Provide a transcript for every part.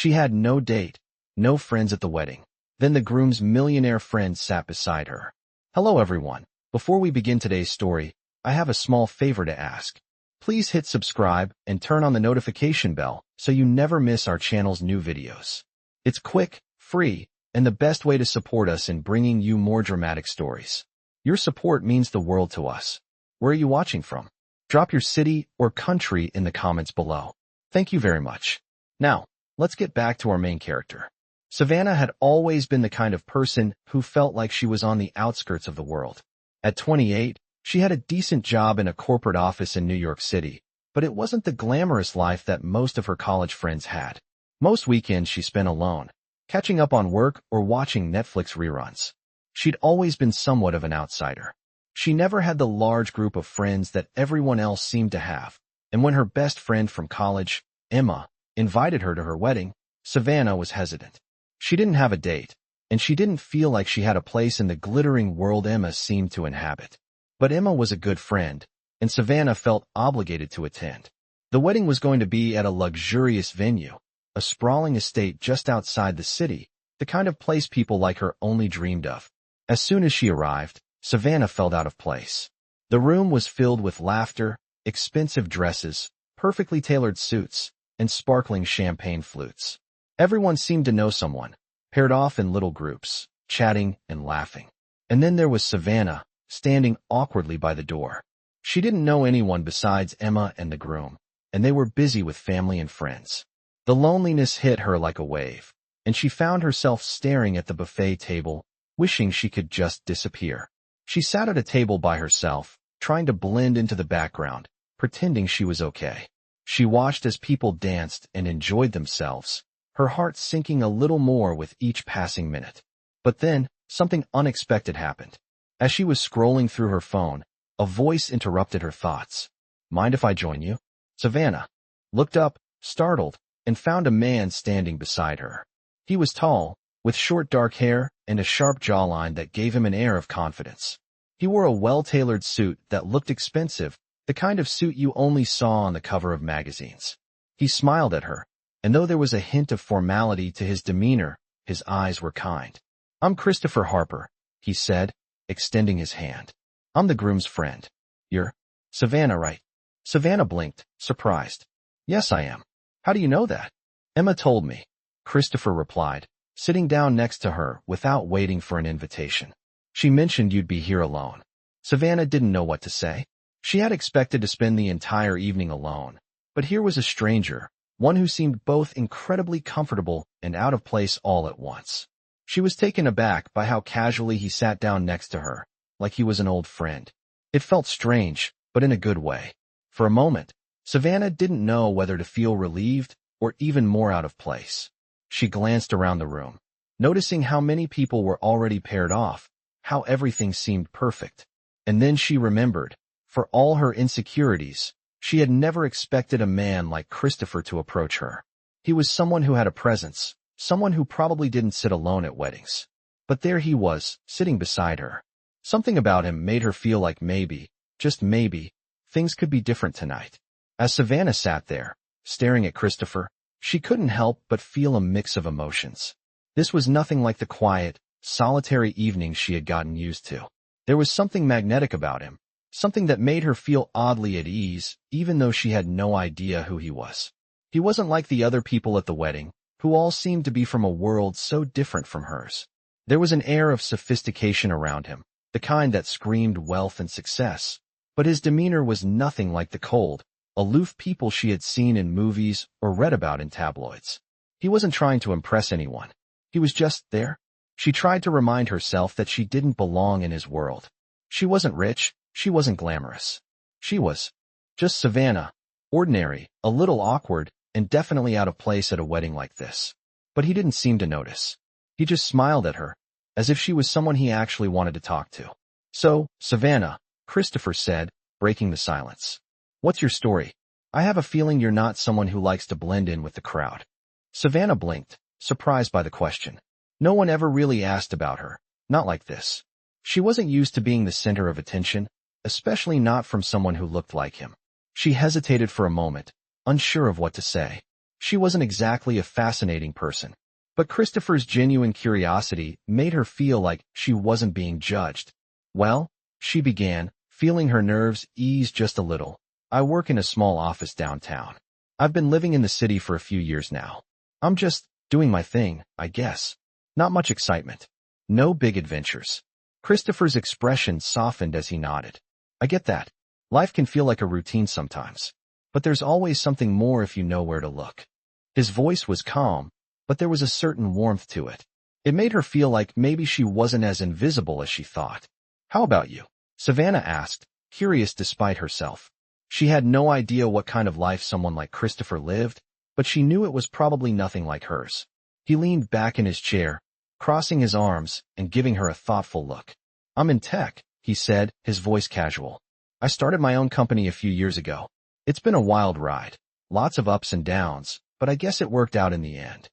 She had no date, no friends at the wedding. Then the groom's millionaire friend sat beside her. Hello everyone. Before we begin today's story, I have a small favor to ask. Please hit subscribe and turn on the notification bell so you never miss our channel's new videos. It's quick, free, and the best way to support us in bringing you more dramatic stories. Your support means the world to us. Where are you watching from? Drop your city or country in the comments below. Thank you very much. Now, let's get back to our main character. Savannah had always been the kind of person who felt like she was on the outskirts of the world. At 28, she had a decent job in a corporate office in New York City, but it wasn't the glamorous life that most of her college friends had. Most weekends she spent alone, catching up on work or watching Netflix reruns. She'd always been somewhat of an outsider. She never had the large group of friends that everyone else seemed to have, and when her best friend from college, Emma, invited her to her wedding, Savannah was hesitant. She didn't have a date, and she didn't feel like she had a place in the glittering world Emma seemed to inhabit. But Emma was a good friend, and Savannah felt obligated to attend. The wedding was going to be at a luxurious venue, a sprawling estate just outside the city, the kind of place people like her only dreamed of. As soon as she arrived, Savannah felt out of place. The room was filled with laughter, expensive dresses, perfectly tailored suits, and sparkling champagne flutes. Everyone seemed to know someone, paired off in little groups, chatting and laughing. And then there was Savannah, standing awkwardly by the door. She didn't know anyone besides Emma and the groom, and they were busy with family and friends. The loneliness hit her like a wave, and she found herself staring at the buffet table, wishing she could just disappear. She sat at a table by herself, trying to blend into the background, pretending she was okay. She watched as people danced and enjoyed themselves, her heart sinking a little more with each passing minute. But then, something unexpected happened. As she was scrolling through her phone, a voice interrupted her thoughts. Mind if I join you? Savannah looked up, startled, and found a man standing beside her. He was tall, with short dark hair and a sharp jawline that gave him an air of confidence. He wore a well-tailored suit that looked expensive, the kind of suit you only saw on the cover of magazines. He smiled at her, and though there was a hint of formality to his demeanor, his eyes were kind. I'm Christopher Harper, he said, extending his hand. I'm the groom's friend. You're Savannah, right? Savannah blinked, surprised. Yes, I am. How do you know that? Emma told me, Christopher replied, sitting down next to her without waiting for an invitation. She mentioned you'd be here alone. Savannah didn't know what to say. She had expected to spend the entire evening alone, but here was a stranger, one who seemed both incredibly comfortable and out of place all at once. She was taken aback by how casually he sat down next to her, like he was an old friend. It felt strange, but in a good way. For a moment, Savannah didn't know whether to feel relieved or even more out of place. She glanced around the room, noticing how many people were already paired off, how everything seemed perfect. And then she remembered, for all her insecurities, she had never expected a man like Christopher to approach her. He was someone who had a presence, someone who probably didn't sit alone at weddings. But there he was, sitting beside her. Something about him made her feel like maybe, just maybe, things could be different tonight. As Savannah sat there, staring at Christopher, she couldn't help but feel a mix of emotions. This was nothing like the quiet, solitary evenings she had gotten used to. There was something magnetic about him, something that made her feel oddly at ease, even though she had no idea who he was. He wasn't like the other people at the wedding, who all seemed to be from a world so different from hers. There was an air of sophistication around him, the kind that screamed wealth and success, but his demeanor was nothing like the cold, aloof people she had seen in movies or read about in tabloids. He wasn't trying to impress anyone. He was just there. She tried to remind herself that she didn't belong in his world. She wasn't rich, she wasn't glamorous. She was just Savannah, ordinary, a little awkward, and definitely out of place at a wedding like this. But he didn't seem to notice. He just smiled at her, as if she was someone he actually wanted to talk to. So, Savannah, Christopher said, breaking the silence. What's your story? I have a feeling you're not someone who likes to blend in with the crowd. Savannah blinked, surprised by the question. No one ever really asked about her, not like this. She wasn't used to being the center of attention, especially not from someone who looked like him. She hesitated for a moment, unsure of what to say. She wasn't exactly a fascinating person, but Christopher's genuine curiosity made her feel like she wasn't being judged. Well, she began, feeling her nerves ease just a little. I work in a small office downtown. I've been living in the city for a few years now. I'm just doing my thing, I guess. Not much excitement. No big adventures. Christopher's expression softened as he nodded. I get that. Life can feel like a routine sometimes. But there's always something more if you know where to look. His voice was calm, but there was a certain warmth to it. It made her feel like maybe she wasn't as invisible as she thought. How about you? Savannah asked, curious despite herself. She had no idea what kind of life someone like Christopher lived, but she knew it was probably nothing like hers. He leaned back in his chair, crossing his arms and giving her a thoughtful look. I'm in tech, he said, his voice casual. I started my own company a few years ago. It's been a wild ride. Lots of ups and downs, but I guess it worked out in the end.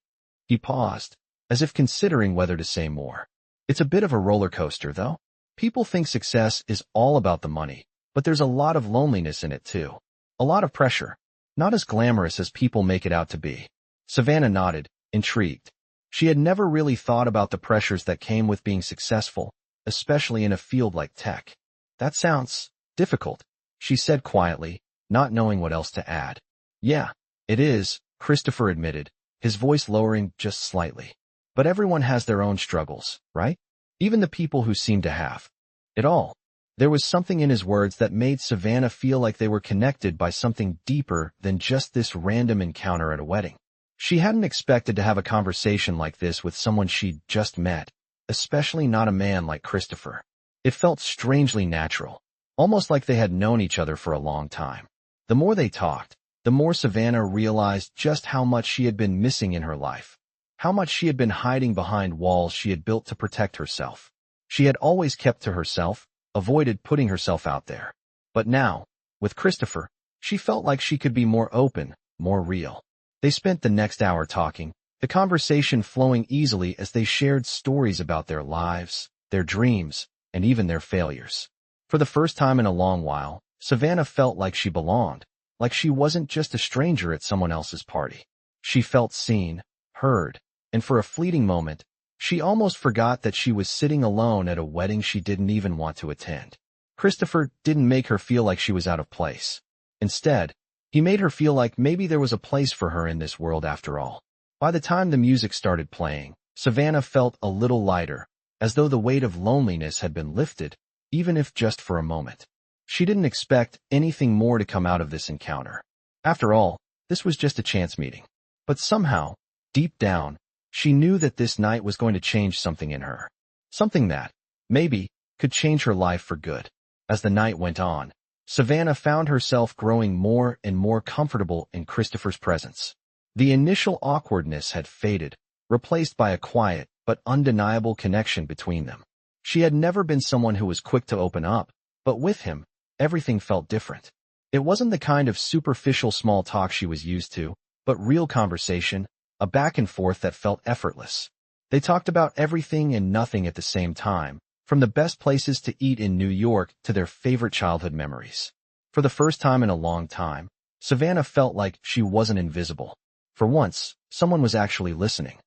He paused, as if considering whether to say more. It's a bit of a roller coaster, though. People think success is all about the money, but there's a lot of loneliness in it too. A lot of pressure. Not as glamorous as people make it out to be. Savannah nodded, intrigued. She had never really thought about the pressures that came with being successful, especially in a field like tech. That sounds difficult, she said quietly, not knowing what else to add. Yeah, it is, Christopher admitted, his voice lowering just slightly. But everyone has their own struggles, right? Even the people who seem to have it all. There was something in his words that made Savannah feel like they were connected by something deeper than just this random encounter at a wedding. She hadn't expected to have a conversation like this with someone she'd just met, especially not a man like Christopher. It felt strangely natural, almost like they had known each other for a long time. The more they talked, the more Savannah realized just how much she had been missing in her life, how much she had been hiding behind walls she had built to protect herself. She had always kept to herself, avoided putting herself out there. But now, with Christopher, she felt like she could be more open, more real. They spent the next hour talking, the conversation flowing easily as they shared stories about their lives, their dreams, and even their failures. For the first time in a long while, Savannah felt like she belonged, like she wasn't just a stranger at someone else's party. She felt seen, heard, and for a fleeting moment, she almost forgot that she was sitting alone at a wedding she didn't even want to attend. Christopher didn't make her feel like she was out of place. Instead, he made her feel like maybe there was a place for her in this world after all. By the time the music started playing, Savannah felt a little lighter, as though the weight of loneliness had been lifted, even if just for a moment. She didn't expect anything more to come out of this encounter. After all, this was just a chance meeting. But somehow, deep down, she knew that this night was going to change something in her. Something that, maybe, could change her life for good. As the night went on, Savannah found herself growing more and more comfortable in Christopher's presence. The initial awkwardness had faded, replaced by a quiet but undeniable connection between them. She had never been someone who was quick to open up, but with him, everything felt different. It wasn't the kind of superficial small talk she was used to, but real conversation, a back and forth that felt effortless. They talked about everything and nothing at the same time, from the best places to eat in New York to their favorite childhood memories. For the first time in a long time, Savannah felt like she wasn't invisible. For once, someone was actually listening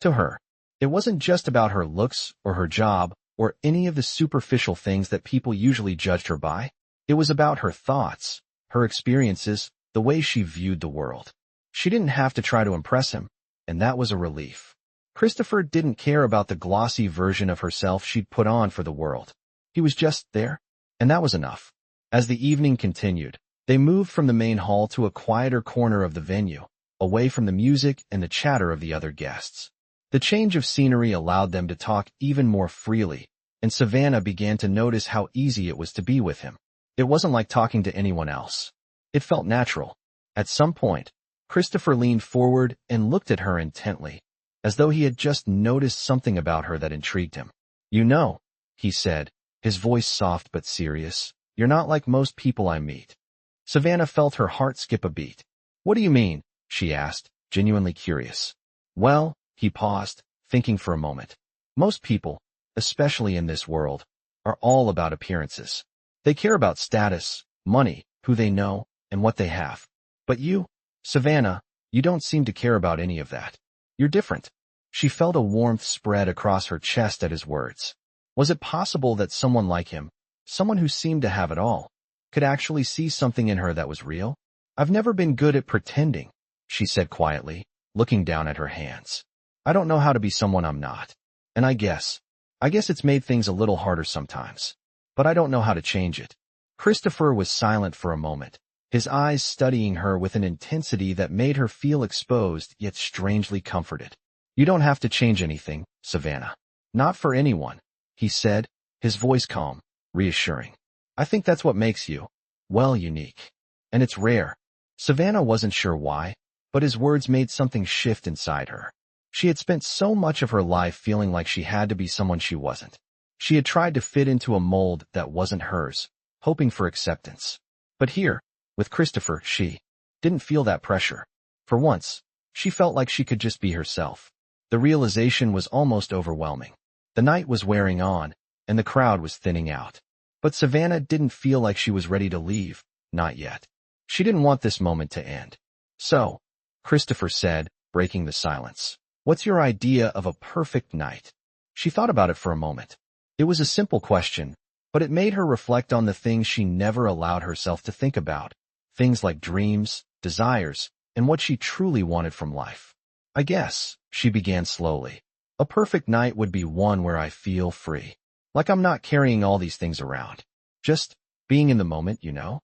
to her. It wasn't just about her looks or her job or any of the superficial things that people usually judged her by. It was about her thoughts, her experiences, the way she viewed the world. She didn't have to try to impress him, and that was a relief. Christopher didn't care about the glossy version of herself she'd put on for the world. He was just there, and that was enough. As the evening continued, they moved from the main hall to a quieter corner of the venue, away from the music and the chatter of the other guests. The change of scenery allowed them to talk even more freely, and Savannah began to notice how easy it was to be with him. It wasn't like talking to anyone else. It felt natural. At some point, Christopher leaned forward and looked at her intently, as though he had just noticed something about her that intrigued him. You know, he said, his voice soft but serious, you're not like most people I meet. Savannah felt her heart skip a beat. What do you mean? She asked, genuinely curious. Well, he paused, thinking for a moment. Most people, especially in this world, are all about appearances. They care about status, money, who they know, and what they have. But you, Savannah, You don't seem to care about any of that. You're different. She felt a warmth spread across her chest at his words. Was it possible that someone like him, someone who seemed to have it all, could actually see something in her that was real? I've never been good at pretending, she said quietly, looking down at her hands. I don't know how to be someone I'm not. And I guess it's made things a little harder sometimes. But I don't know how to change it. Christopher was silent for a moment, his eyes studying her with an intensity that made her feel exposed yet strangely comforted. You don't have to change anything, Savannah. Not for anyone, he said, his voice calm, reassuring. I think that's what makes you, well, unique. And it's rare. Savannah wasn't sure why, but his words made something shift inside her. She had spent so much of her life feeling like she had to be someone she wasn't. She had tried to fit into a mold that wasn't hers, hoping for acceptance. But here, with Christopher, she didn't feel that pressure. For once, she felt like she could just be herself. The realization was almost overwhelming. The night was wearing on, and the crowd was thinning out. But Savannah didn't feel like she was ready to leave, not yet. She didn't want this moment to end. So, Christopher said, breaking the silence, what's your idea of a perfect night? She thought about it for a moment. It was a simple question, but it made her reflect on the things she never allowed herself to think about. Things like dreams, desires, and what she truly wanted from life. I guess, she began slowly, a perfect night would be one where I feel free. Like I'm not carrying all these things around. Just being in the moment, you know?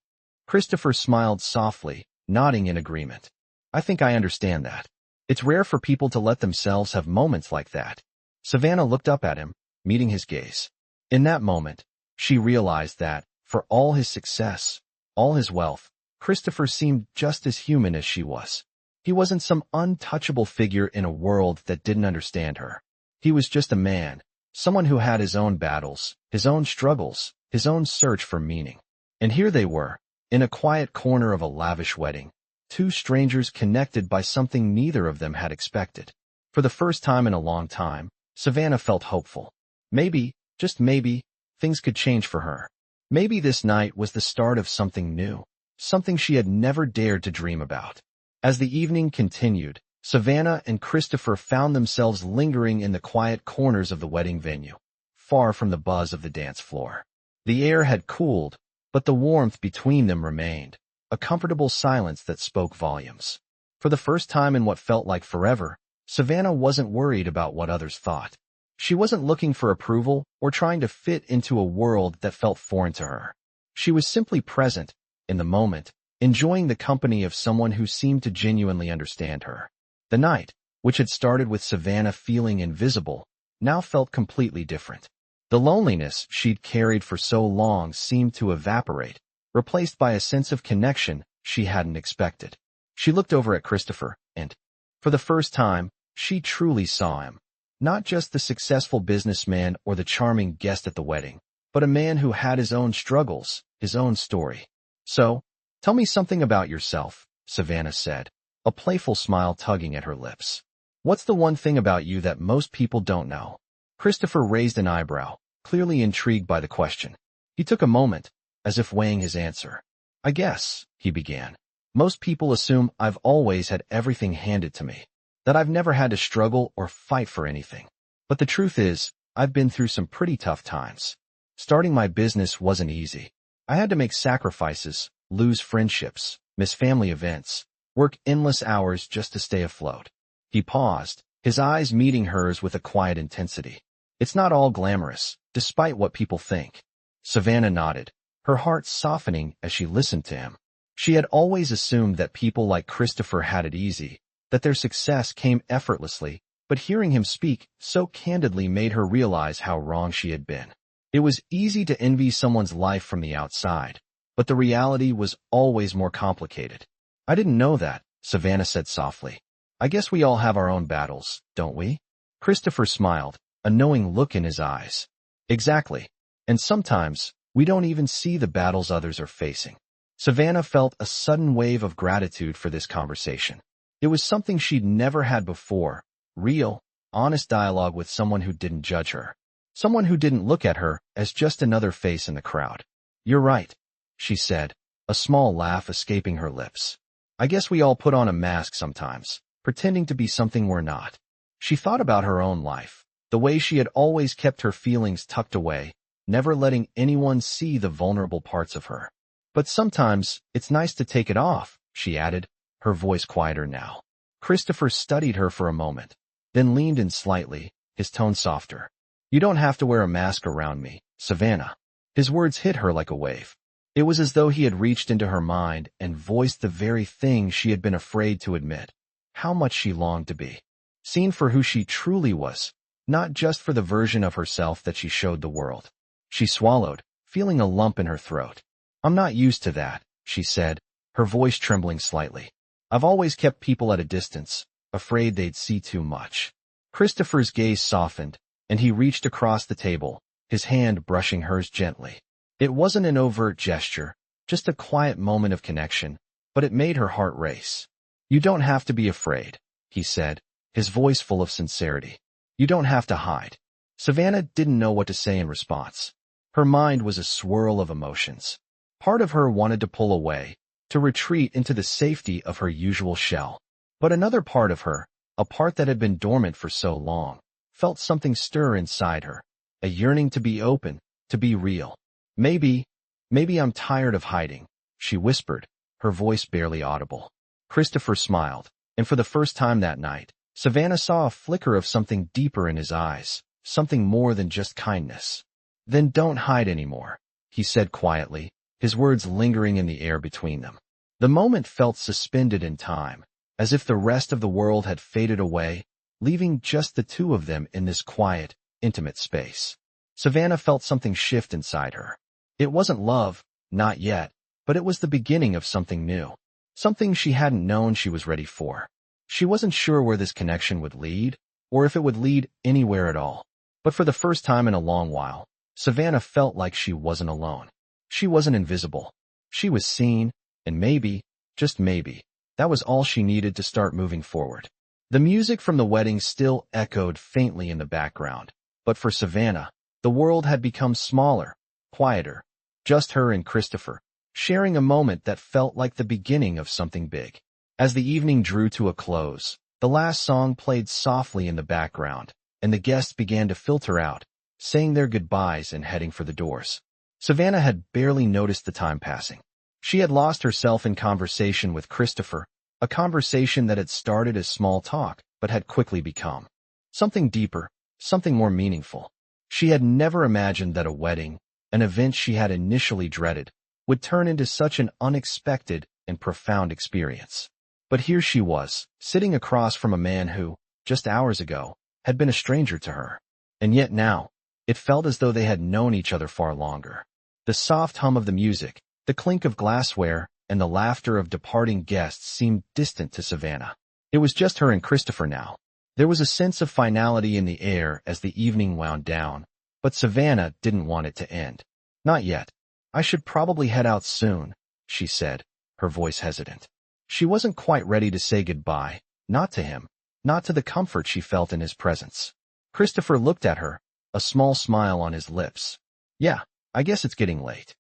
Christopher smiled softly, nodding in agreement. I think I understand that. It's rare for people to let themselves have moments like that. Savannah looked up at him, meeting his gaze. In that moment, she realized that, for all his success, all his wealth, Christopher seemed just as human as she was. He wasn't some untouchable figure in a world that didn't understand her. He was just a man, someone who had his own battles, his own struggles, his own search for meaning. And here they were, in a quiet corner of a lavish wedding, two strangers connected by something neither of them had expected. For the first time in a long time, Savannah felt hopeful. Maybe, just maybe, things could change for her. Maybe this night was the start of something new, something she had never dared to dream about. As the evening continued, Savannah and Christopher found themselves lingering in the quiet corners of the wedding venue, far from the buzz of the dance floor. The air had cooled, but the warmth between them remained, a comfortable silence that spoke volumes. For the first time in what felt like forever, Savannah wasn't worried about what others thought. She wasn't looking for approval or trying to fit into a world that felt foreign to her. She was simply present, in the moment, enjoying the company of someone who seemed to genuinely understand her. The night, which had started with Savannah feeling invisible, now felt completely different. The loneliness she'd carried for so long seemed to evaporate, replaced by a sense of connection she hadn't expected. She looked over at Christopher, and, for the first time, she truly saw him. Not just the successful businessman or the charming guest at the wedding, but a man who had his own struggles, his own story. So, tell me something about yourself, Savannah said, a playful smile tugging at her lips. What's the one thing about you that most people don't know? Christopher raised an eyebrow, clearly intrigued by the question. He took a moment, as if weighing his answer. I guess, he began. Most people assume I've always had everything handed to me, that I've never had to struggle or fight for anything. But the truth is, I've been through some pretty tough times. Starting my business wasn't easy. I had to make sacrifices, lose friendships, miss family events, work endless hours just to stay afloat. He paused, his eyes meeting hers with a quiet intensity. It's not all glamorous, despite what people think. Savannah nodded, her heart softening as she listened to him. She had always assumed that people like Christopher had it easy, that their success came effortlessly, but hearing him speak so candidly made her realize how wrong she had been. It was easy to envy someone's life from the outside, but the reality was always more complicated. I didn't know that, Savannah said softly. I guess we all have our own battles, don't we? Christopher smiled, a knowing look in his eyes. Exactly. And sometimes, we don't even see the battles others are facing. Savannah felt a sudden wave of gratitude for this conversation. It was something she'd never had before, real, honest dialogue with someone who didn't judge her. Someone who didn't look at her as just another face in the crowd. You're right, she said, a small laugh escaping her lips. I guess we all put on a mask sometimes, pretending to be something we're not. She thought about her own life, the way she had always kept her feelings tucked away, never letting anyone see the vulnerable parts of her. But sometimes, it's nice to take it off, she added, her voice quieter now. Christopher studied her for a moment, then leaned in slightly, his tone softer. You don't have to wear a mask around me, Savannah. His words hit her like a wave. It was as though he had reached into her mind and voiced the very thing she had been afraid to admit. How much she longed to be seen for who she truly was, not just for the version of herself that she showed the world. She swallowed, feeling a lump in her throat. I'm not used to that, she said, her voice trembling slightly. I've always kept people at a distance, afraid they'd see too much. Christopher's gaze softened, and he reached across the table, his hand brushing hers gently. It wasn't an overt gesture, just a quiet moment of connection, but it made her heart race. You don't have to be afraid, he said, his voice full of sincerity. You don't have to hide. Savannah didn't know what to say in response. Her mind was a swirl of emotions. Part of her wanted to pull away, to retreat into the safety of her usual shell. But another part of her, a part that had been dormant for so long, felt something stir inside her, a yearning to be open, to be real. Maybe I'm tired of hiding, she whispered, her voice barely audible. Christopher smiled, and for the first time that night, Savannah saw a flicker of something deeper in his eyes, something more than just kindness. Then don't hide anymore, he said quietly, his words lingering in the air between them. The moment felt suspended in time, as if the rest of the world had faded away, leaving just the two of them in this quiet, intimate space. Savannah felt something shift inside her. It wasn't love, not yet, but it was the beginning of something new, something she hadn't known she was ready for. She wasn't sure where this connection would lead, or if it would lead anywhere at all. But for the first time in a long while, Savannah felt like she wasn't alone. She wasn't invisible. She was seen, and maybe, just maybe, that was all she needed to start moving forward. The music from the wedding still echoed faintly in the background, but for Savannah, the world had become smaller, quieter, just her and Christopher, sharing a moment that felt like the beginning of something big. As the evening drew to a close, the last song played softly in the background, and the guests began to filter out, saying their goodbyes and heading for the doors. Savannah had barely noticed the time passing. She had lost herself in conversation with Christopher, a conversation that had started as small talk, but had quickly become something deeper, something more meaningful. She had never imagined that a wedding, an event she had initially dreaded, would turn into such an unexpected and profound experience. But here she was, sitting across from a man who, just hours ago, had been a stranger to her. And yet now, it felt as though they had known each other far longer. The soft hum of the music, the clink of glassware, and the laughter of departing guests seemed distant to Savannah. It was just her and Christopher now. There was a sense of finality in the air as the evening wound down, but Savannah didn't want it to end. Not yet. I should probably head out soon, she said, her voice hesitant. She wasn't quite ready to say goodbye, not to him, not to the comfort she felt in his presence. Christopher looked at her, a small smile on his lips. Yeah, I guess it's getting late.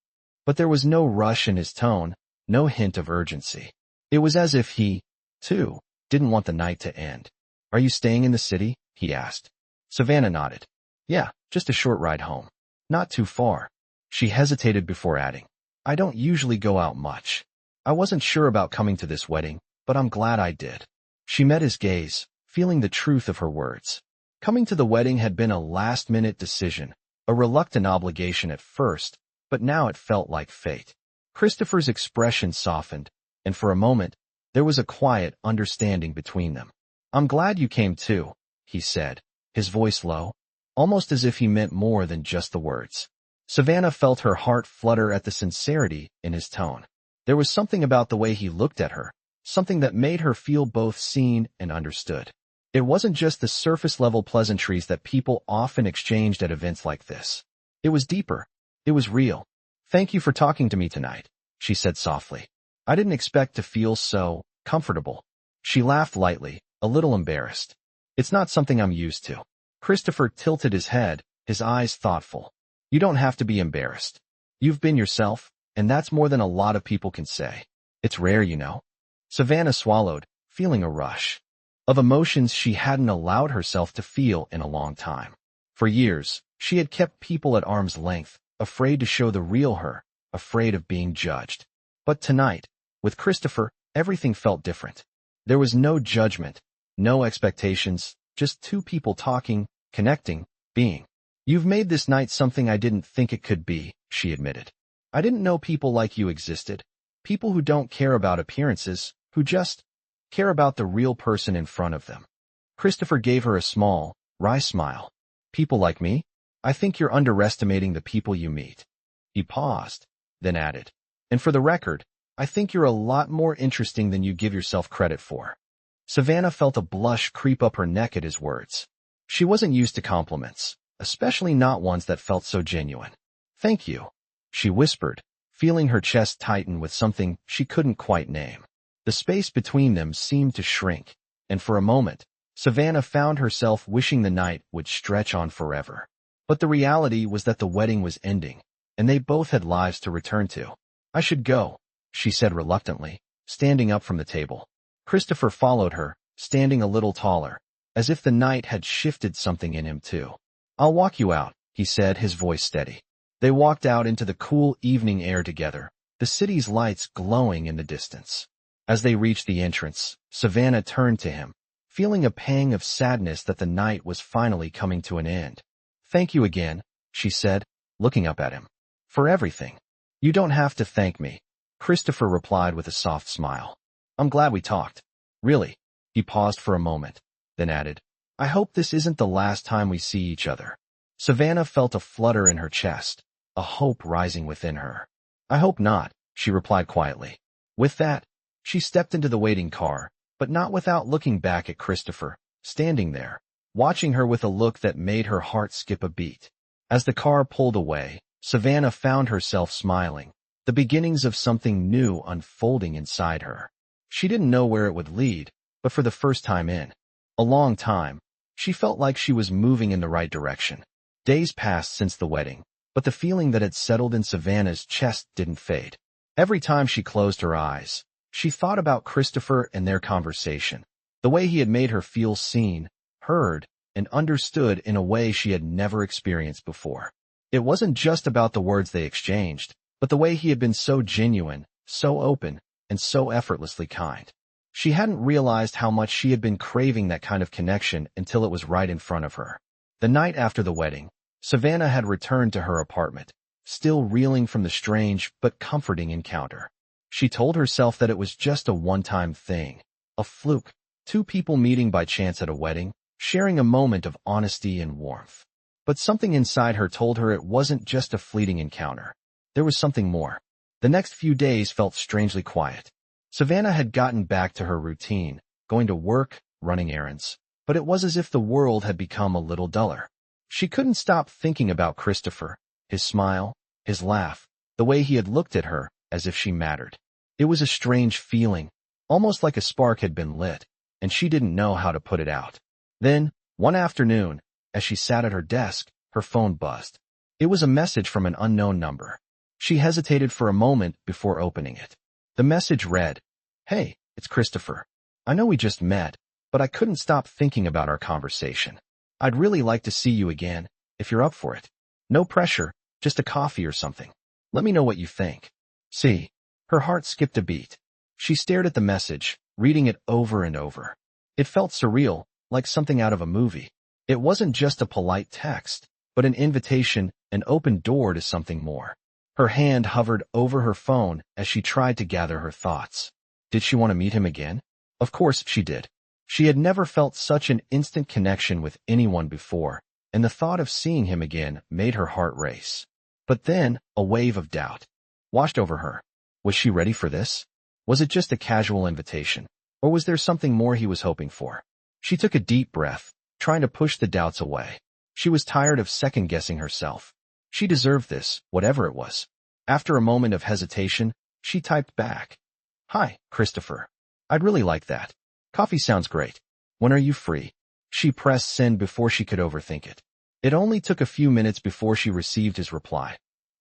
But there was no rush in his tone, no hint of urgency. It was as if he, too, didn't want the night to end. Are you staying in the city? He asked. Savannah nodded. Yeah, just a short ride home. Not too far. She hesitated before adding. I don't usually go out much. I wasn't sure about coming to this wedding, but I'm glad I did. She met his gaze, feeling the truth of her words. Coming to the wedding had been a last-minute decision, a reluctant obligation at first, but now it felt like fate. Christopher's expression softened, and for a moment, there was a quiet understanding between them. I'm glad you came too, he said, his voice low, almost as if he meant more than just the words. Savannah felt her heart flutter at the sincerity in his tone. There was something about the way he looked at her, something that made her feel both seen and understood. It wasn't just the surface-level pleasantries that people often exchanged at events like this. It was deeper. It was real. Thank you for talking to me tonight, she said softly. I didn't expect to feel so comfortable. She laughed lightly, a little embarrassed. It's not something I'm used to. Christopher tilted his head, his eyes thoughtful. You don't have to be embarrassed. You've been yourself, and that's more than a lot of people can say. It's rare, you know. Savannah swallowed, feeling a rush of emotions she hadn't allowed herself to feel in a long time. For years, she had kept people at arm's length, afraid to show the real her, afraid of being judged. But tonight, with Christopher, everything felt different. There was no judgment, no expectations, just two people talking, connecting, being. "You've made this night something I didn't think it could be," she admitted. "I didn't know people like you existed. People who don't care about appearances, who just care about the real person in front of them." Christopher gave her a small, wry smile. "People like me? I think you're underestimating the people you meet." He paused, then added, "And for the record, I think you're a lot more interesting than you give yourself credit for." Savannah felt a blush creep up her neck at his words. She wasn't used to compliments, especially not ones that felt so genuine. "Thank you," she whispered, feeling her chest tighten with something she couldn't quite name. The space between them seemed to shrink, and for a moment, Savannah found herself wishing the night would stretch on forever. But the reality was that the wedding was ending, and they both had lives to return to. "I should go," she said reluctantly, standing up from the table. Christopher followed her, standing a little taller, as if the night had shifted something in him too. "I'll walk you out," he said, his voice steady. They walked out into the cool evening air together, the city's lights glowing in the distance. As they reached the entrance, Savannah turned to him, feeling a pang of sadness that the night was finally coming to an end. "Thank you again," she said, looking up at him. "For everything." "You don't have to thank me," Christopher replied with a soft smile. "I'm glad we talked." "Really?" He paused for a moment, then added, "I hope this isn't the last time we see each other." Savannah felt a flutter in her chest, a hope rising within her. "I hope not," she replied quietly. With that, she stepped into the waiting car, but not without looking back at Christopher, standing there, watching her with a look that made her heart skip a beat. As the car pulled away, Savannah found herself smiling, the beginnings of something new unfolding inside her. She didn't know where it would lead, but for the first time in a long time, she felt like she was moving in the right direction. Days passed since the wedding, but the feeling that had settled in Savannah's chest didn't fade. Every time she closed her eyes, she thought about Christopher and their conversation, the way he had made her feel seen, heard, and understood in a way she had never experienced before. It wasn't just about the words they exchanged, but the way he had been so genuine, so open, and so effortlessly kind. She hadn't realized how much she had been craving that kind of connection until it was right in front of her. The night after the wedding, Savannah had returned to her apartment, still reeling from the strange but comforting encounter. She told herself that it was just a one-time thing, a fluke, two people meeting by chance at a wedding, sharing a moment of honesty and warmth. But something inside her told her it wasn't just a fleeting encounter. There was something more. The next few days felt strangely quiet. Savannah had gotten back to her routine, going to work, running errands, but it was as if the world had become a little duller. She couldn't stop thinking about Christopher, his smile, his laugh, the way he had looked at her, as if she mattered. It was a strange feeling, almost like a spark had been lit, and she didn't know how to put it out. Then, one afternoon, as she sat at her desk, her phone buzzed. It was a message from an unknown number. She hesitated for a moment before opening it. The message read, "Hey, it's Christopher. I know we just met, but I couldn't stop thinking about our conversation. I'd really like to see you again, if you're up for it. No pressure, just a coffee or something. Let me know what you think." See, her heart skipped a beat. She stared at the message, reading it over and over. It felt surreal, like something out of a movie. It wasn't just a polite text, but an invitation, an open door to something more. Her hand hovered over her phone as she tried to gather her thoughts. Did she want to meet him again? Of course she did. She had never felt such an instant connection with anyone before, and the thought of seeing him again made her heart race. But then, a wave of doubt washed over her. Was she ready for this? Was it just a casual invitation, or was there something more he was hoping for? She took a deep breath, trying to push the doubts away. She was tired of second-guessing herself. She deserved this, whatever it was. After a moment of hesitation, she typed back, "Hi, Christopher. I'd really like that. Coffee sounds great. When are you free?" She pressed send before she could overthink it. It only took a few minutes before she received his reply.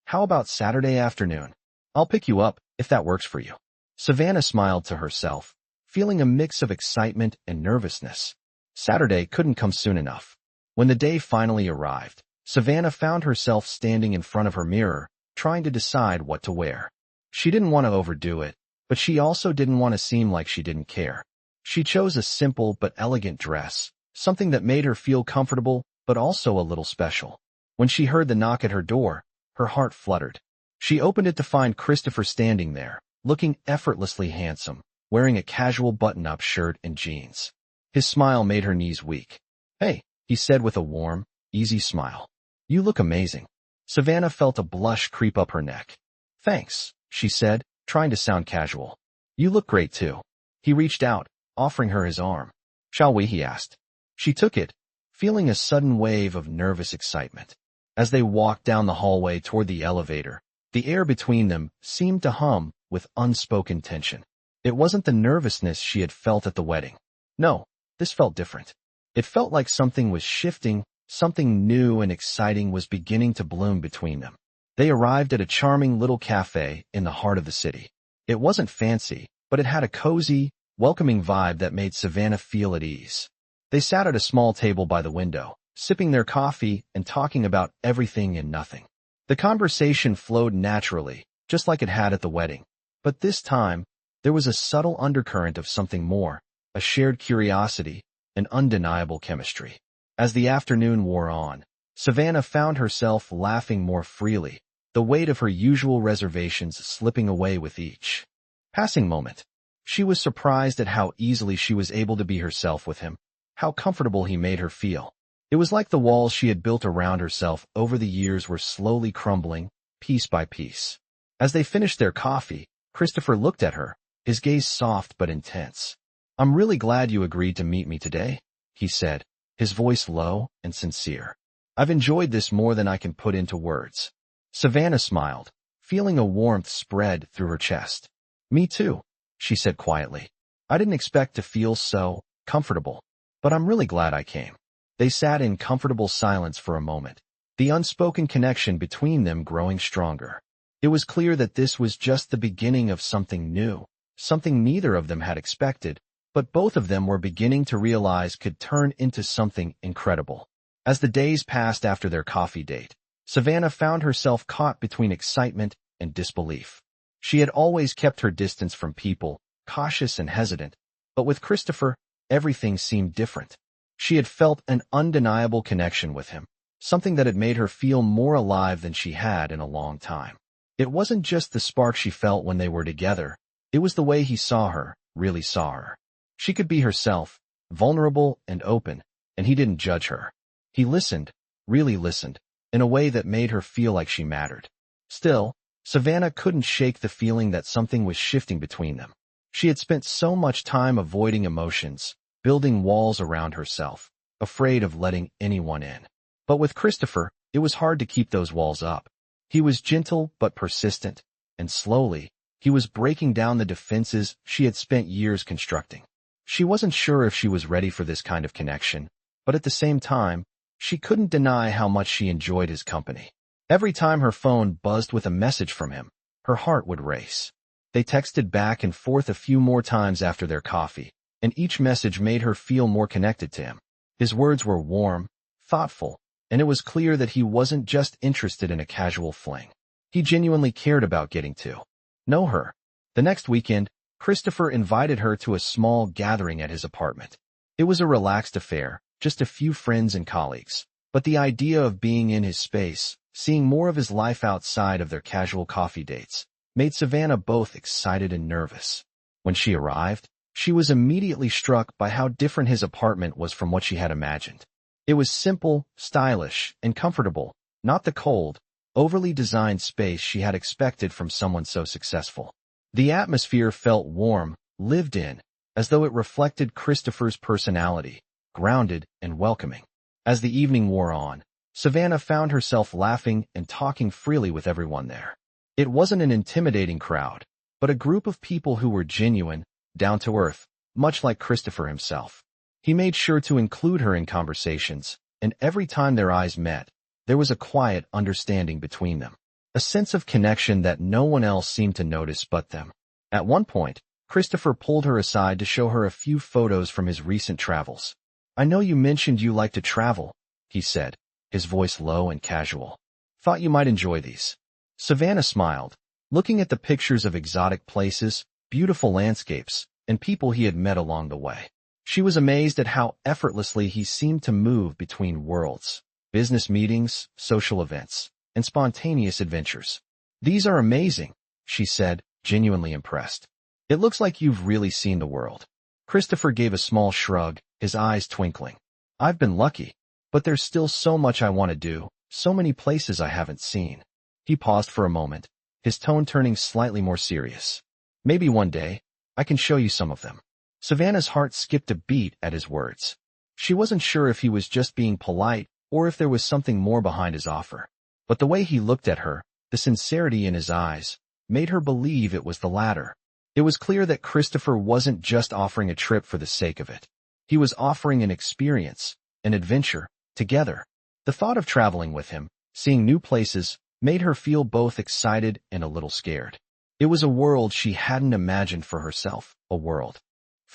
"How about Saturday afternoon? I'll pick you up, if that works for you." Savannah smiled to herself, feeling a mix of excitement and nervousness. Saturday couldn't come soon enough. When the day finally arrived, Savannah found herself standing in front of her mirror, trying to decide what to wear. She didn't want to overdo it, but she also didn't want to seem like she didn't care. She chose a simple but elegant dress, something that made her feel comfortable but also a little special. When she heard the knock at her door, her heart fluttered. She opened it to find Christopher standing there, looking effortlessly handsome, wearing a casual button-up shirt and jeans. His smile made her knees weak. "Hey," he said with a warm, easy smile. "You look amazing." Savannah felt a blush creep up her neck. "Thanks," she said, trying to sound casual. "You look great too." He reached out, offering her his arm. "Shall we?" he asked. She took it, feeling a sudden wave of nervous excitement. As they walked down the hallway toward the elevator, the air between them seemed to hum with unspoken tension. It wasn't the nervousness she had felt at the wedding. No, this felt different. It felt like something was shifting, something new and exciting was beginning to bloom between them. They arrived at a charming little cafe in the heart of the city. It wasn't fancy, but it had a cozy, welcoming vibe that made Savannah feel at ease. They sat at a small table by the window, sipping their coffee and talking about everything and nothing. The conversation flowed naturally, just like it had at the wedding. But this time, there was a subtle undercurrent of something more, a shared curiosity, an undeniable chemistry. As the afternoon wore on, Savannah found herself laughing more freely, the weight of her usual reservations slipping away with each passing moment. She was surprised at how easily she was able to be herself with him, how comfortable he made her feel. It was like the walls she had built around herself over the years were slowly crumbling, piece by piece. As they finished their coffee, Christopher looked at her, his gaze soft but intense. "I'm really glad you agreed to meet me today," he said, his voice low and sincere. "I've enjoyed this more than I can put into words." Savannah smiled, feeling a warmth spread through her chest. "Me too," she said quietly. "I didn't expect to feel so comfortable, but I'm really glad I came." They sat in comfortable silence for a moment, the unspoken connection between them growing stronger. It was clear that this was just the beginning of something new, something neither of them had expected, but both of them were beginning to realize could turn into something incredible. As the days passed after their coffee date, Savannah found herself caught between excitement and disbelief. She had always kept her distance from people, cautious and hesitant, but with Christopher, everything seemed different. She had felt an undeniable connection with him, something that had made her feel more alive than she had in a long time. It wasn't just the spark she felt when they were together, it was the way he saw her, really saw her. She could be herself, vulnerable and open, and he didn't judge her. He listened, really listened, in a way that made her feel like she mattered. Still, Savannah couldn't shake the feeling that something was shifting between them. She had spent so much time avoiding emotions, building walls around herself, afraid of letting anyone in. But with Christopher, it was hard to keep those walls up. He was gentle but persistent, and slowly, he was breaking down the defenses she had spent years constructing. She wasn't sure if she was ready for this kind of connection, but at the same time, she couldn't deny how much she enjoyed his company. Every time her phone buzzed with a message from him, her heart would race. They texted back and forth a few more times after their coffee, and each message made her feel more connected to him. His words were warm, thoughtful, and it was clear that he wasn't just interested in a casual fling. He genuinely cared about getting to know her. The next weekend, Christopher invited her to a small gathering at his apartment. It was a relaxed affair, just a few friends and colleagues, but the idea of being in his space, seeing more of his life outside of their casual coffee dates, made Savannah both excited and nervous. When she arrived, she was immediately struck by how different his apartment was from what she had imagined. It was simple, stylish, and comfortable, not the cold, overly designed space she had expected from someone so successful. The atmosphere felt warm, lived in, as though it reflected Christopher's personality, grounded and welcoming. As the evening wore on, Savannah found herself laughing and talking freely with everyone there. It wasn't an intimidating crowd, but a group of people who were genuine, down to earth, much like Christopher himself. He made sure to include her in conversations, and every time their eyes met, there was a quiet understanding between them, a sense of connection that no one else seemed to notice but them. At one point, Christopher pulled her aside to show her a few photos from his recent travels. I know you mentioned you like to travel, he said, his voice low and casual. Thought you might enjoy these. Savannah smiled, looking at the pictures of exotic places, beautiful landscapes, and people he had met along the way. She was amazed at how effortlessly he seemed to move between worlds, business meetings, social events, and spontaneous adventures. These are amazing, she said, genuinely impressed. It looks like you've really seen the world. Christopher gave a small shrug, his eyes twinkling. I've been lucky, but there's still so much I want to do, so many places I haven't seen. He paused for a moment, his tone turning slightly more serious. Maybe one day, I can show you some of them. Savannah's heart skipped a beat at his words. She wasn't sure if he was just being polite or if there was something more behind his offer. But the way he looked at her, the sincerity in his eyes, made her believe it was the latter. It was clear that Christopher wasn't just offering a trip for the sake of it. He was offering an experience, an adventure, together. The thought of traveling with him, seeing new places, made her feel both excited and a little scared. It was a world she hadn't imagined for herself, a world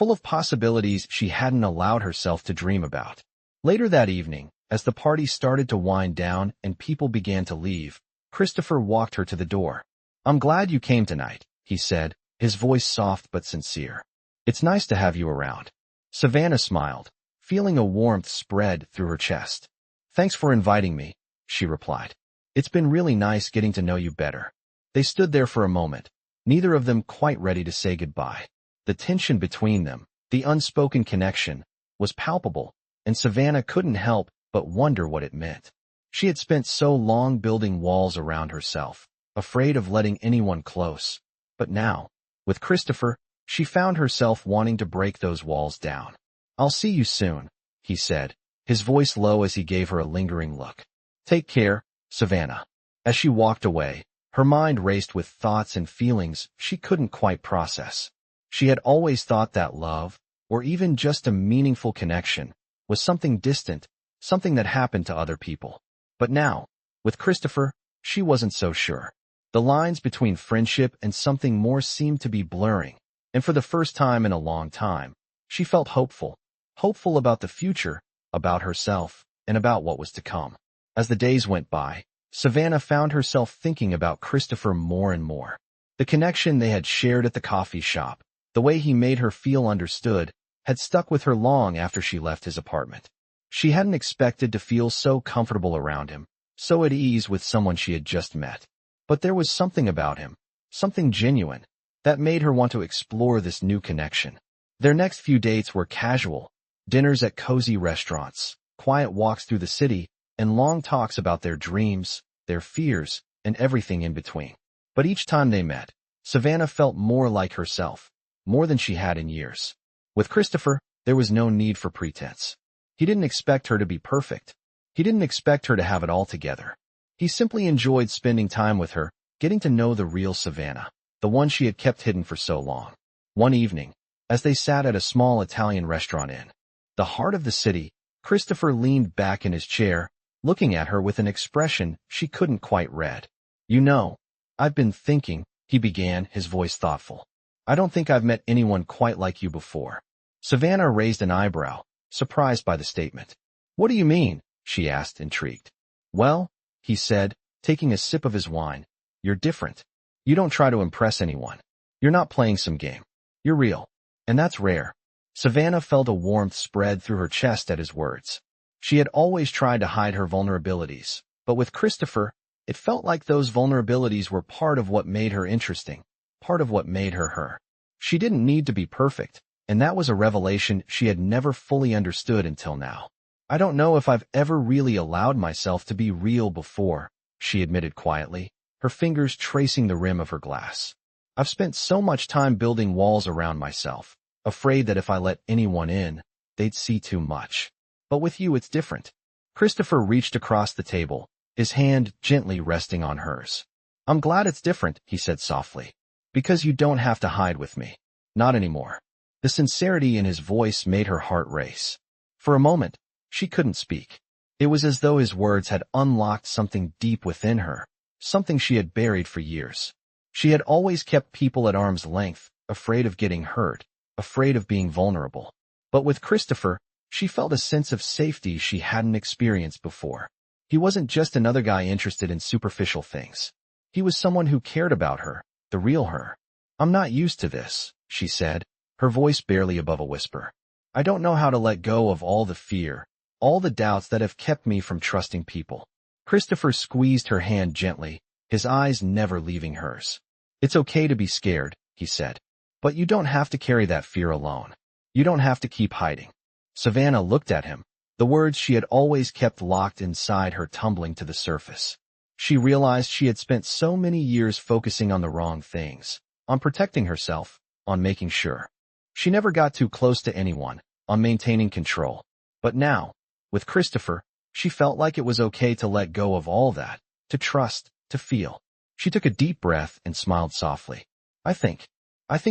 full of possibilities she hadn't allowed herself to dream about. Later that evening, as the party started to wind down and people began to leave, Christopher walked her to the door. I'm glad you came tonight, he said, his voice soft but sincere. It's nice to have you around. Savannah smiled, feeling a warmth spread through her chest. Thanks for inviting me, she replied. It's been really nice getting to know you better. They stood there for a moment, neither of them quite ready to say goodbye. The tension between them, the unspoken connection, was palpable, and Savannah couldn't help but wonder what it meant. She had spent so long building walls around herself, afraid of letting anyone close. But now, with Christopher, she found herself wanting to break those walls down. I'll see you soon, he said, his voice low as he gave her a lingering look. Take care, Savannah. As she walked away, her mind raced with thoughts and feelings she couldn't quite process. She had always thought that love, or even just a meaningful connection, was something distant, something that happened to other people. But now, with Christopher, she wasn't so sure. The lines between friendship and something more seemed to be blurring, and for the first time in a long time, she felt hopeful about the future, about herself, and about what was to come. As the days went by, Savannah found herself thinking about Christopher more and more. The connection they had shared at the coffee shop, the way he made her feel understood, had stuck with her long after she left his apartment. She hadn't expected to feel so comfortable around him, so at ease with someone she had just met. But there was something about him, something genuine, that made her want to explore this new connection. Their next few dates were casual, dinners at cozy restaurants, quiet walks through the city, and long talks about their dreams, their fears, and everything in between. But each time they met, Savannah felt more like herself, more than she had in years. With Christopher, there was no need for pretense. He didn't expect her to be perfect. He didn't expect her to have it all together. He simply enjoyed spending time with her, getting to know the real Savannah, the one she had kept hidden for so long. One evening, as they sat at a small Italian restaurant in the heart of the city, Christopher leaned back in his chair, looking at her with an expression she couldn't quite read. You know, I've been thinking, he began, his voice thoughtful. I don't think I've met anyone quite like you before. Savannah raised an eyebrow, surprised by the statement. What do you mean? She asked, intrigued. Well, he said, taking a sip of his wine, you're different. You don't try to impress anyone. You're not playing some game. You're real. And that's rare. Savannah felt a warmth spread through her chest at his words. She had always tried to hide her vulnerabilities, but with Christopher, it felt like those vulnerabilities were part of what made her interesting, part of what made her her. She didn't need to be perfect, and that was a revelation she had never fully understood until now. I don't know if I've ever really allowed myself to be real before, she admitted quietly, her fingers tracing the rim of her glass. I've spent so much time building walls around myself, afraid that if I let anyone in, they'd see too much. But with you it's different. Christopher reached across the table, his hand gently resting on hers. I'm glad it's different, he said softly. Because you don't have to hide with me. Not anymore. The sincerity in his voice made her heart race. For a moment, she couldn't speak. It was as though his words had unlocked something deep within her, something she had buried for years. She had always kept people at arm's length, afraid of getting hurt, afraid of being vulnerable. But with Christopher, she felt a sense of safety she hadn't experienced before. He wasn't just another guy interested in superficial things. He was someone who cared about her, the real her. "I'm not used to this," she said, her voice barely above a whisper. "I don't know how to let go of all the fear, all the doubts that have kept me from trusting people." Christopher squeezed her hand gently, his eyes never leaving hers. "It's okay to be scared," he said. "But you don't have to carry that fear alone. You don't have to keep hiding." Savannah looked at him, the words she had always kept locked inside her tumbling to the surface. She realized she had spent so many years focusing on the wrong things, on protecting herself, on making sure. She never got too close to anyone, on maintaining control. But now, with Christopher, she felt like it was okay to let go of all that, to trust, to feel. She took a deep breath and smiled softly. I think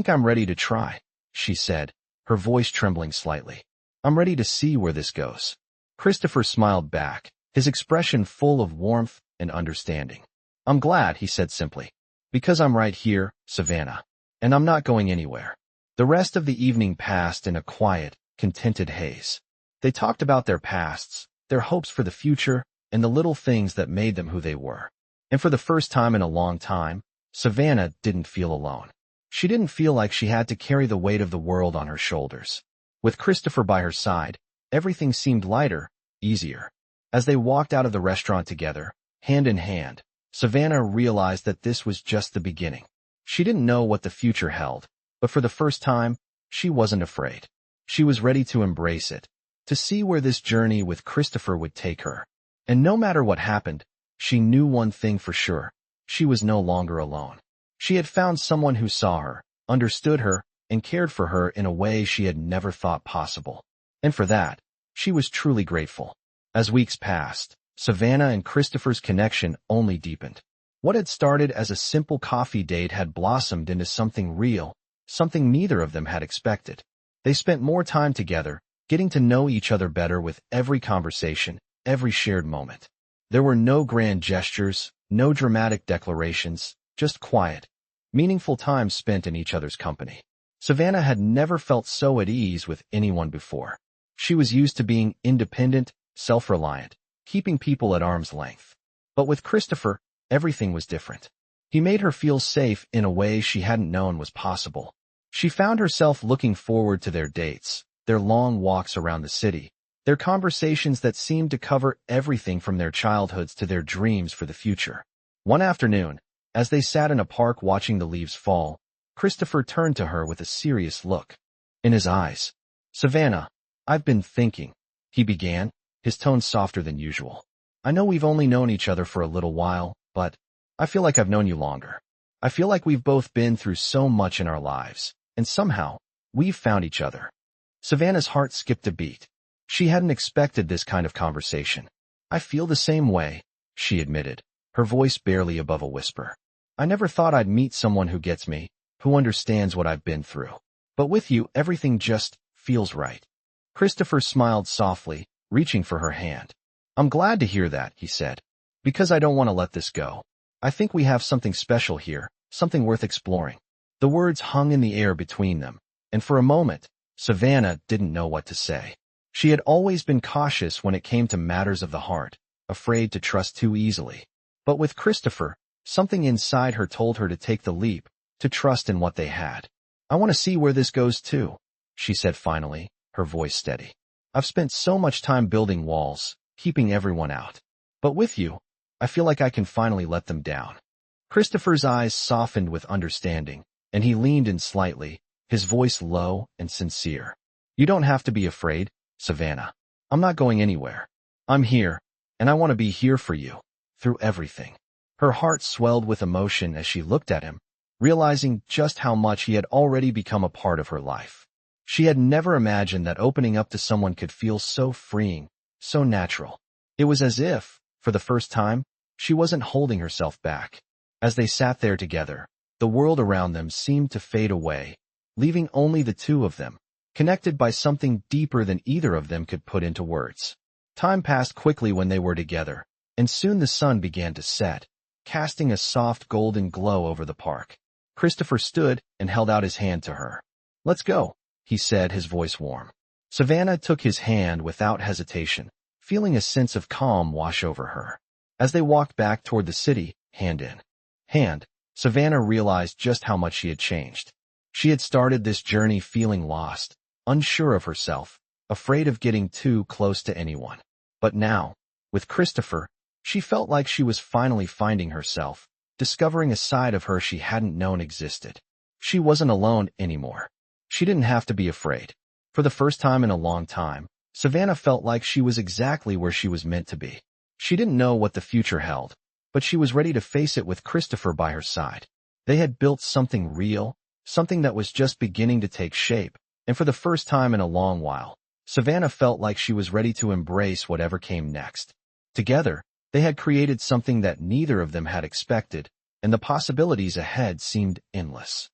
I'm ready to try," she said, her voice trembling slightly. "I'm ready to see where this goes." Christopher smiled back, his expression full of warmth and understanding. "I'm glad," he said simply. "Because I'm right here, Savannah. And I'm not going anywhere." The rest of the evening passed in a quiet, contented haze. They talked about their pasts, their hopes for the future, and the little things that made them who they were. And for the first time in a long time, Savannah didn't feel alone. She didn't feel like she had to carry the weight of the world on her shoulders. With Christopher by her side, everything seemed lighter, easier. As they walked out of the restaurant together, hand in hand, Savannah realized that this was just the beginning. She didn't know what the future held, but for the first time, she wasn't afraid. She was ready to embrace it, to see where this journey with Christopher would take her. And no matter what happened, she knew one thing for sure. She was no longer alone. She had found someone who saw her, understood her, and cared for her in a way she had never thought possible. And for that, she was truly grateful. As weeks passed, Savannah and Christopher's connection only deepened. What had started as a simple coffee date had blossomed into something real, something neither of them had expected. They spent more time together, getting to know each other better with every conversation, every shared moment. There were no grand gestures, no dramatic declarations, just quiet, meaningful time spent in each other's company. Savannah had never felt so at ease with anyone before. She was used to being independent, self-reliant, keeping people at arm's length. But with Christopher, everything was different. He made her feel safe in a way she hadn't known was possible. She found herself looking forward to their dates, their long walks around the city, their conversations that seemed to cover everything from their childhoods to their dreams for the future. One afternoon, as they sat in a park watching the leaves fall, Christopher turned to her with a serious look in his eyes. "Savannah, I've been thinking," he began, his tone softer than usual. "I know we've only known each other for a little while, but I feel like I've known you longer. I feel like we've both been through so much in our lives, and somehow, we've found each other." Savannah's heart skipped a beat. She hadn't expected this kind of conversation. "I feel the same way," she admitted, her voice barely above a whisper. "I never thought I'd meet someone who gets me, who understands what I've been through. But with you, everything just feels right." Christopher smiled softly, reaching for her hand. "I'm glad to hear that," he said, "because I don't want to let this go. I think we have something special here, something worth exploring." The words hung in the air between them, and for a moment, Savannah didn't know what to say. She had always been cautious when it came to matters of the heart, afraid to trust too easily. But with Christopher, something inside her told her to take the leap, to trust in what they had. "I want to see where this goes too," she said finally, her voice steady. "I've spent so much time building walls, keeping everyone out. But with you, I feel like I can finally let them down." Christopher's eyes softened with understanding, and he leaned in slightly, his voice low and sincere. "You don't have to be afraid, Savannah. I'm not going anywhere. I'm here, and I want to be here for you, through everything." Her heart swelled with emotion as she looked at him, realizing just how much he had already become a part of her life. She had never imagined that opening up to someone could feel so freeing, so natural. It was as if, for the first time, she wasn't holding herself back. As they sat there together, the world around them seemed to fade away, leaving only the two of them, connected by something deeper than either of them could put into words. Time passed quickly when they were together, and soon the sun began to set, casting a soft golden glow over the park. Christopher stood and held out his hand to her. "Let's go," he said, his voice warm. Savannah took his hand without hesitation, feeling a sense of calm wash over her. As they walked back toward the city, hand in hand, Savannah realized just how much she had changed. She had started this journey feeling lost, unsure of herself, afraid of getting too close to anyone. But now, with Christopher, she felt like she was finally finding herself, discovering a side of her she hadn't known existed. She wasn't alone anymore. She didn't have to be afraid. For the first time in a long time, Savannah felt like she was exactly where she was meant to be. She didn't know what the future held, but she was ready to face it with Christopher by her side. They had built something real, something that was just beginning to take shape, and for the first time in a long while, Savannah felt like she was ready to embrace whatever came next. Together, they had created something that neither of them had expected, and the possibilities ahead seemed endless.